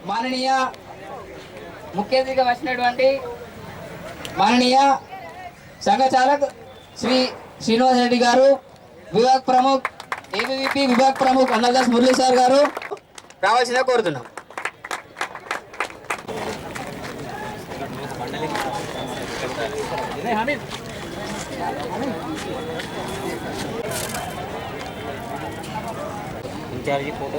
మాననీయ ముఖ్య అతిథిగా వచ్చినటువంటి మాననీయ సంఘ చాలక్ శ్రీ శ్రీనివాస్ రెడ్డి గారు, విభాగ్ ప్రముఖ్ ఏబీవీపీ విభాగ్ ప్రముఖ్ అన్నదాస్ మురళీ సార్ గారు రావాల్సిందిగా కోరుతున్నాం. इंचार्ज फोटो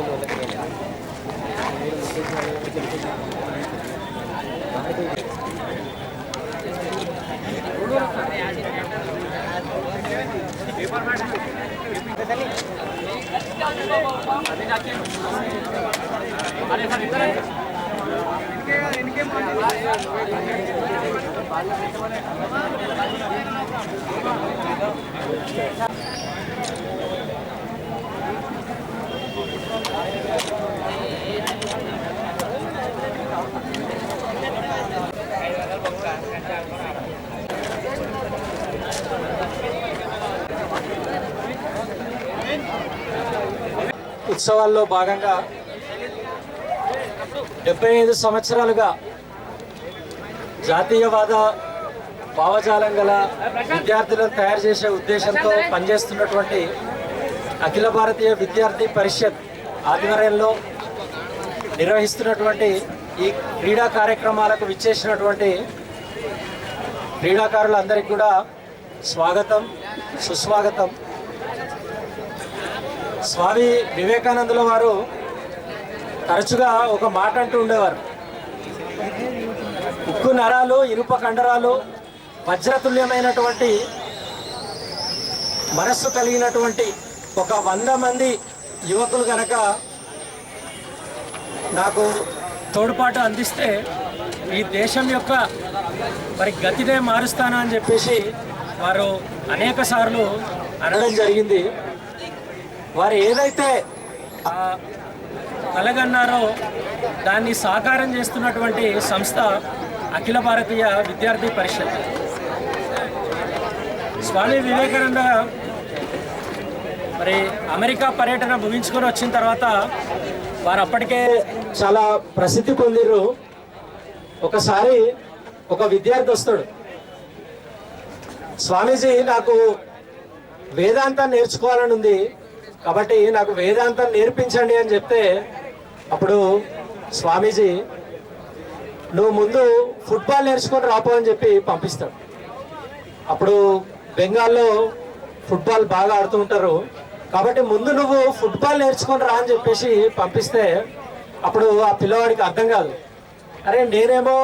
ఉత్సవాల్లో భాగంగా 75 సంవత్సరాలుగా జాతీయవాద భావజాలం గల విద్యార్థులను తయారు చేసే ఉద్దేశంతో పనిచేస్తున్నటువంటి అఖిల భారతీయ విద్యార్థి పరిషత్ ఆధ్వర్యంలో నిర్వహిస్తున్నటువంటి ఈ క్రీడా కార్యక్రమాలకు విచ్చేసినటువంటి క్రీడాకారులందరికీ కూడా స్వాగతం, సుస్వాగతం. స్వామి వివేకానందుల వారు తరచుగా ఒక మాట అంటూ ఉండేవారు, ఉక్కు నరాలు, ఇనుప కండరాలు, వజ్రతుల్యమైనటువంటి మనస్సు కలిగినటువంటి ఒక 100 మంది యువకులు కనుక నాకు తోడ్పాటు అందిస్తే ఈ దేశం యొక్క మరి గతినే మారుస్తాను అని చెప్పేసి వారు అనేక సార్లు అనడం జరిగింది. వారు ఏదైతే కలగన్నారో దాన్ని సాకారం చేస్తున్నటువంటి సంస్థ అఖిల భారతీయ విద్యార్థి పరిషత్. స్వామి వివేకానంద మరి అమెరికా పర్యటన ముగించుకొని వచ్చిన తర్వాత వారు అప్పటికే చాలా ప్రసిద్ధి పొందిరు. ఒకసారి ఒక విద్యార్థి వస్తాడు, స్వామీజీ నాకు వేదాంతం నేర్చుకోవాలని ఉంది కాబట్టి నాకు వేదాంతం నేర్పించండి అని చెప్తే అప్పుడు స్వామీజీ నువ్వు ముందు ఫుట్బాల్ నేర్చుకొని రాపో అని చెప్పి పంపిస్తాడు. అప్పుడు బెంగాల్లో ఫుట్బాల్ బాగా ఆడుతూ ఉంటారు కాబట్టి ముందు నువ్వు ఫుట్బాల్ నేర్చుకొని రా అని చెప్పేసి పంపిస్తే అప్పుడు ఆ పిల్లవాడికి అర్థం కాదు. అరే నేనేమో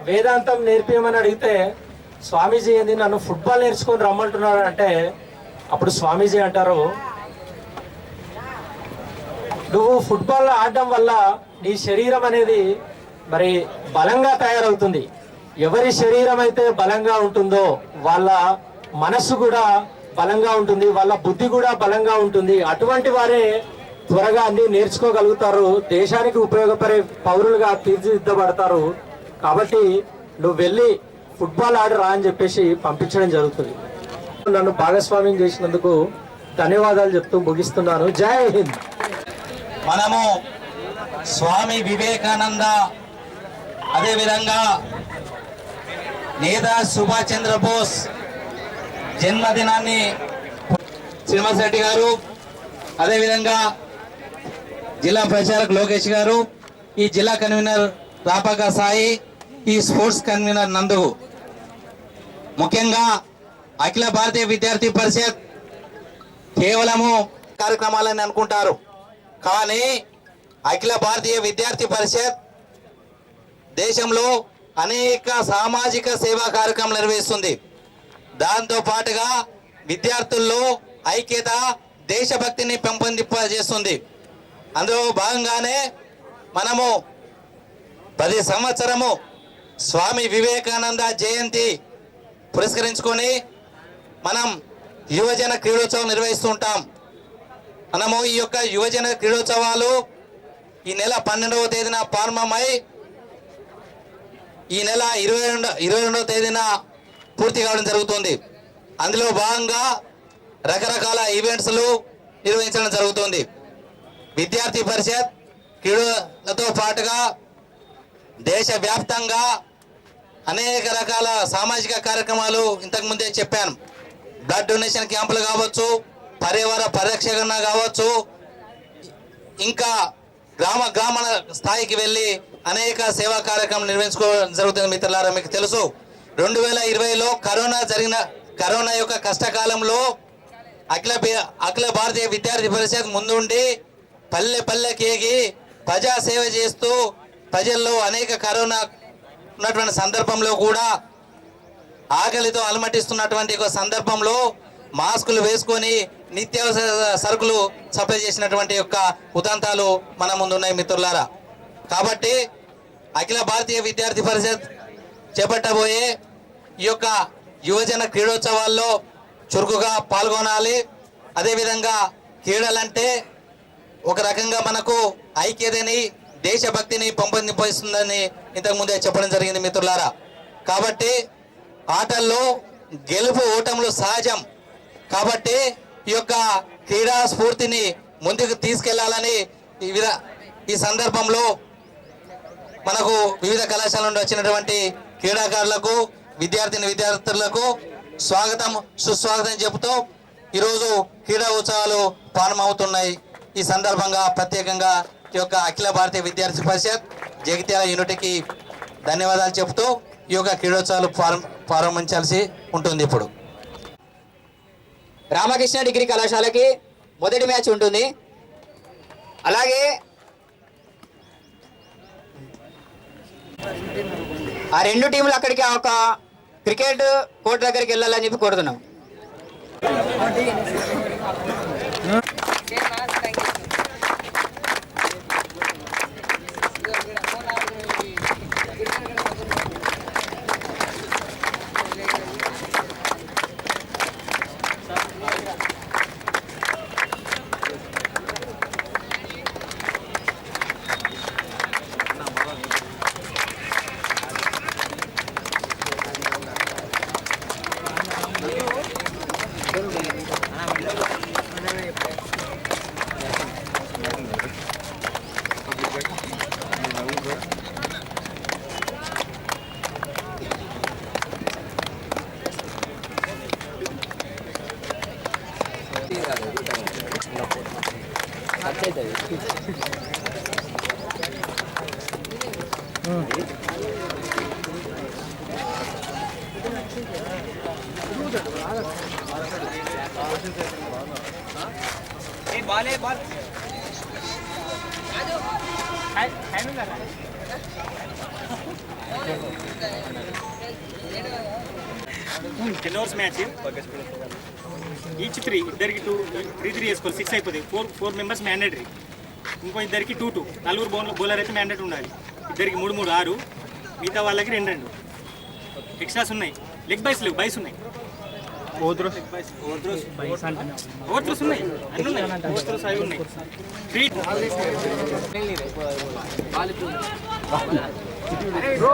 వేదాంతం నేర్పించమని అడిగితే స్వామీజీ ఏంది నన్ను ఫుట్బాల్ నేర్చుకొని రమ్మంటున్నాడు అంటే అప్పుడు స్వామీజీ అంటారు, నువ్వు ఫుట్బాల్ ఆడడం వల్ల నీ శరీరం అనేది మరి బలంగా తయారవుతుంది. ఎవరి శరీరం అయితే బలంగా ఉంటుందో వాళ్ళ మనస్సు కూడా బలంగా ఉంటుంది, వాళ్ళ బుద్ధి కూడా బలంగా ఉంటుంది. అటువంటి వారే త్వరగా అన్ని నేర్చుకోగలుగుతారు, దేశానికి ఉపయోగపడే పౌరులుగా తీర్చిదిద్దబడతారు. కాబట్టి నువ్వు వెళ్ళి ఫుట్బాల్ ఆడరా అని చెప్పేసి పంపించడం జరుగుతుంది. నన్ను భాగస్వామ్యం చేసినందుకు ధన్యవాదాలు చెప్తూ ముగిస్తున్నాను. జై హింద్. మనము స్వామి వివేకానంద అదేవిధంగా నేతాజీ సుభాష్ చంద్రబోస్ జన్మదినాన్ని శ్రీనివాస్ రెడ్డి గారు, అదేవిధంగా జిల్లా ప్రచారక్ లోకేష్ గారు, ఈ జిల్లా కన్వీనర్ రాపాక సాయి, ఈ స్పోర్ట్స్ కన్వీనర్ నందు, ముఖ్యంగా అఖిల భారతీయ విద్యార్థి పరిషత్ కేవలము కార్యక్రమాలని అనుకుంటారు కానీ అఖిల భారతీయ విద్యార్థి పరిషత్ దేశంలో అనేక సామాజిక సేవా కార్యక్రమాలు నిర్వహిస్తుంది. దాంతో పాటుగా విద్యార్థుల్లో ఐక్యత, దేశభక్తిని పెంపొందింపజేస్తుంది. అందులో భాగంగానే మనము ప్రతి సంవత్సరము స్వామి వివేకానంద జయంతి పురస్కరించుకొని మనం యువజన క్రీడోత్సవం నిర్వహిస్తూ ఉంటాం. మనము ఈ యొక్క యువజన క్రీడోత్సవాలు ఈ నెల 12వ తేదీన ప్రారంభమై ఈ నెల 22వ తేదీన పూర్తి కావడం జరుగుతుంది. అందులో భాగంగా రకరకాల ఈవెంట్స్లు నిర్వహించడం జరుగుతుంది. విద్యార్థి పరిషత్ క్రీడలతో పాటుగా దేశవ్యాప్తంగా అనేక రకాల సామాజిక కార్యక్రమాలు ఇంతకుముందే చెప్పాను. బ్లడ్ డొనేషన్ క్యాంపులు కావచ్చు, పర్యావరణ పరిరక్షణ కావచ్చు, ఇంకా గ్రామ స్థాయికి వెళ్ళి అనేక సేవా కార్యక్రమాలు నిర్వహించుకోవడం జరుగుతుంది. మిత్రులారా, మీకు తెలుసు 2020లో కరోనా యొక్క కష్టకాలంలో అఖిల భారతీయ విద్యార్థి పరిషత్ ముందుండి పల్లెకేగి ప్రజా సేవ చేస్తూ ప్రజల్లో అనేక కరోనా ఉన్నటువంటి సందర్భంలో కూడా ఆకలితో అలమటిస్తున్నటువంటి ఒక సందర్భంలో మాస్కులు వేసుకొని నిత్యావసర సరుకులు సప్లై చేసినటువంటి యొక్క ఉదంతాలు మన ముందున్నాయి మిత్రులారా. కాబట్టి అఖిల భారతీయ విద్యార్థి పరిషత్ చేపట్టబోయే ఈ యొక్క యువజన క్రీడోత్సవాల్లో చురుకుగా పాల్గొనాలి. అదేవిధంగా క్రీడలంటే ఒక రకంగా మనకు ఐక్యతని, దేశభక్తిని పెంపొందిస్తుందని ఇంతకుముందే చెప్పడం జరిగింది మిత్రులారా. కాబట్టి ఆటల్లో గెలుపు ఓటములు సహజం. కాబట్టి ఈ యొక్క క్రీడా స్ఫూర్తిని ముందుకు తీసుకెళ్లాలని ఈ సందర్భంలో మనకు వివిధ కళాశాల నుండి వచ్చినటువంటి క్రీడాకారులకు, విద్యార్థులకు స్వాగతం, సుస్వాగతం చెబుతూ ఈరోజు క్రీడా ఉత్సవాలు ప్రారంభమవుతున్నాయి. ఈ సందర్భంగా ప్రత్యేకంగా ఈ యొక్క అఖిల భారతీయ విద్యార్థి పరిషత్ జగిత్యాల యూనిట్కి ధన్యవాదాలు చెబుతూ ఈ యొక్క క్రీడోత్సవాలు ప్రారంభించాల్సి ఉంటుంది. ఇప్పుడు రామకృష్ణ డిగ్రీ కళాశాలకి మొదటి మ్యాచ్ ఉంటుంది. అలాగే ఆ రెండు టీంలు అక్కడికి ఒక క్రికెట్ కోర్టు దగ్గరికి వెళ్ళాలని చెప్పి కోరుతున్నాం. టెన్ అవర్స్ మ్యాచ్ ఈచ్ 3 ఇద్దరికి 3 వేసుకోవాలి. 6 అయిపోతాయి. 4 మెంబర్స్ మ్యాండేటరీ. ఇంకో ఇద్దరికి 2 నలుగురు బౌలర్ అయితే మ్యాండేటరీ ఉండాలి. ఇద్దరికి 3 6, మిగతా వాళ్ళకి 2 ఎక్స్ట్రాస్ ఉన్నాయి. లెగ్ బైస్ లేవు, బైస్ ఉన్నాయి. ఓవర్త్రోస్ ఉన్నాయి, అన్నీ ఉన్నాయి. ఓవర్త్రోస్ అవి ఉన్నాయి. 3 బ్రో